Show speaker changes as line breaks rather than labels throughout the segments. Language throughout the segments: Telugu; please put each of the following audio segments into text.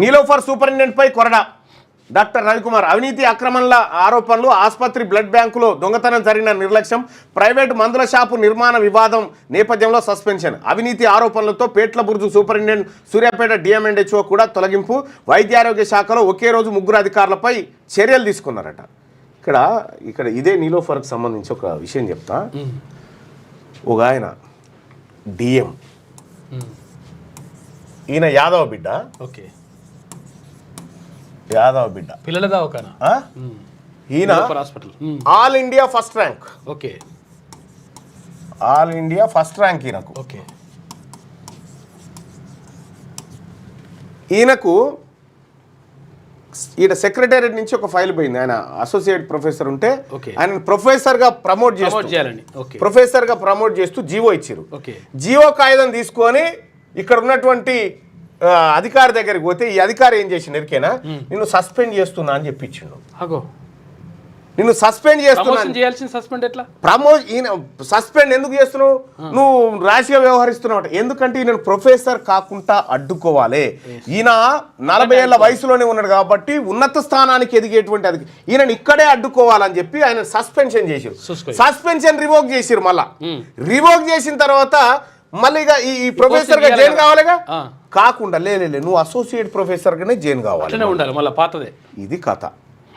నీలోఫర్ సూపరింటెండెంట్ పై కొరడా. డాక్టర్ రవికుమార్ అవినీతి అక్రమాల ఆరోపణలు, ఆసుపత్రి బ్లడ్ బ్యాంకులో దొంగతనం జరిగిన నిర్లక్ష్యం, ప్రైవేటు మందుల షాపు నిర్మాణ వివాదం నేపథ్యంలో సస్పెన్షన్. అవినీతి ఆరోపణలతో పేట్ల బుర్జు సూపరింటెండెంట్, సూర్యాపేట డిఎంఎండ్హెచ్ఓ కూడా తొలగింపు. వైద్యారోగ్య శాఖలో ఒకే రోజు 3 అధికారులపై చర్యలు తీసుకున్నారట. ఇక్కడ ఇదే నీలోఫర్కి సంబంధించి ఒక విషయం చెప్తా. ఒక ఆయన డిఎం, ఈయన యాదవ బిడ్డ.
ఓకే,
యాదవ బిడ్డ,
పిల్లల దవాఖానా.
ఈయన
hospital
all India first rank.
Okay,
all India first rank ఈయనకు.
ఓకే,
ఈయనకు ఈయన సెక్రటేరియట్ నుంచి ఒక ఫైల్ పోయింది. ఆయన అసోసియేట్ ప్రొఫెసర్ ఉంటే ఆయన ప్రొఫెసర్గా ప్రమోట్ చేయాలని, ప్రొఫెసర్గా ప్రమోట్ చేస్తూ జీవో ఇచ్చారు. జీవో కాగితం తీసుకొని ఇక్కడ ఉన్నటువంటి అధికారి దగ్గరికి పోతే ఈ అధికారి ఏం చేసిండు ఎరికేనా, నిన్ను సస్పెండ్ చేస్తున్నా అని చెప్పించిండు. నిన్ను సస్పెండ్ సస్పెండ్ ఎందుకు చేస్తున్నావు, నువ్వు ర్యాష్గా వ్యవహరిస్తున్నావు. ఎందుకంటే ఈయన ప్రొఫెసర్ కాకుండా అడ్డుకోవాలి. ఈయన 40 ఏళ్ల వయసులోనే ఉన్నాడు కాబట్టి ఉన్నత స్థానానికి ఎదిగేటువంటి అది ఈయన ఇక్కడే అడ్డుకోవాలని చెప్పి ఆయన సస్పెన్షన్ చేసిరు. సస్పెన్షన్ రివోక్ చేసిరు. మళ్ళా రివోక్ చేసిన తర్వాత మళ్ళీ ఇక ఈ ప్రొఫెసర్ గా జైన్ కావాలిగా, కాకుండా లే నువ్వు అసోసియేట్ ప్రొఫెసర్ గానే జైన్ కావాలి. ఇది కథ.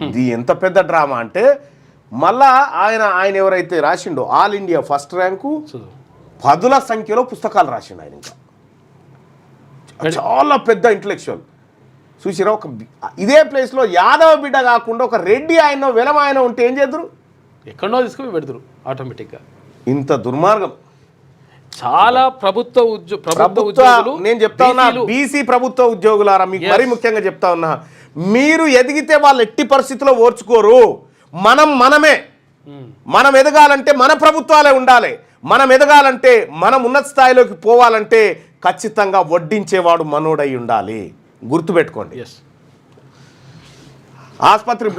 ఇది ఎంత పెద్ద డ్రామా అంటే మళ్ళా ఆయన ఎవరైతే రాసిండో ఆల్ ఇండియా ఫస్ట్ ర్యాంకు 10ల సంఖ్యలో పుస్తకాలు రాసిండు ఆయన. ఇంకా చాలా పెద్ద ఇంటలెక్చువల్ చూసిరా. ఇదే ప్లేస్లో యాదవ బిడ్డ కాకుండా ఒక రెడ్డి ఆయన వెలమ ఆయన ఉంటే ఏం చేద్దరు,
ఎక్కడో తీసుకుని పెడతారు ఆటోమేటిక్గా.
ఇంత దుర్మార్గం.
చాలా ప్రభుత్వ
నేను చెప్తా ఉన్నా, బీసీ ప్రభుత్వ ఉద్యోగులారా మీకు మరీ ముఖ్యంగా చెప్తా ఉన్నా, మీరు ఎదిగితే వాళ్ళు ఎట్టి పరిస్థితుల్లో ఓర్చుకోరు. మనం ఎదగాలంటే మన ప్రభుత్వాలే ఉండాలి. మనం ఎదగాలంటే మనం ఉన్నత స్థాయిలోకి పోవాలంటే ఖచ్చితంగా వడ్డించేవాడు మనోడై ఉండాలి. గుర్తుపెట్టుకోండి. ఆసుపత్రి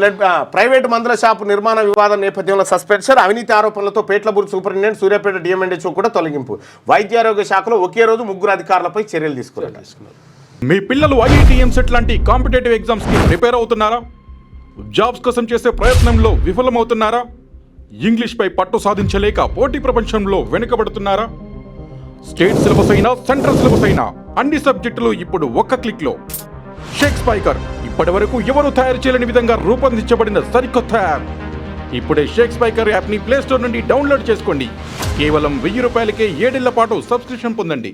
ప్రైవేటు మందుల షాపు నిర్మాణ వివాదం నేపథ్యంలో సస్పెన్షన్. అవినీతి ఆరోపణలతో పేట్లబూరు సూపరింటెండెంట్, సూర్యాపేట డిఎంఎండ్హెచ్ఓ కూడా తొలగింపు. వైద్యారోగ్య శాఖలో ఒకే రోజు 3 అధికారులపై చర్యలు తీసుకున్నారు.
మీ పిల్లలు ఐఐటి, ఎంసెట్ లాంటి కాంపిటేటివ్ ఎగ్జామ్స్ కి ప్రిపేర్ అవుతున్నారా? జాబ్స్ కోసం చేసే ప్రయత్నంలో విఫలమవుతున్నారా? ఇంగ్లీష్ పై పట్టు సాధించలేక పోటీ ప్రపంచంలో వెనుకబడుతున్నారా? స్టేట్ సిలబస్ అయినా సెంట్రల్ సిలబస్ అయినా అన్ని సబ్జెక్టులు ఇప్పుడు ఒక్క క్లిక్ లో. షేక్ స్పైకర్ ఇప్పటి వరకు ఎవరు తయారు చేయలేని విధంగా రూపొందించబడిన సరికొత్త యాప్. ఇప్పుడే షేక్ స్పైకర్ యాప్ ని ప్లే స్టోర్ నుండి డౌన్లోడ్ చేసుకోండి. కేవలం 1000 రూపాయలకే 7 ఏళ్ల పాటు సబ్స్క్రిప్షన్ పొందండి.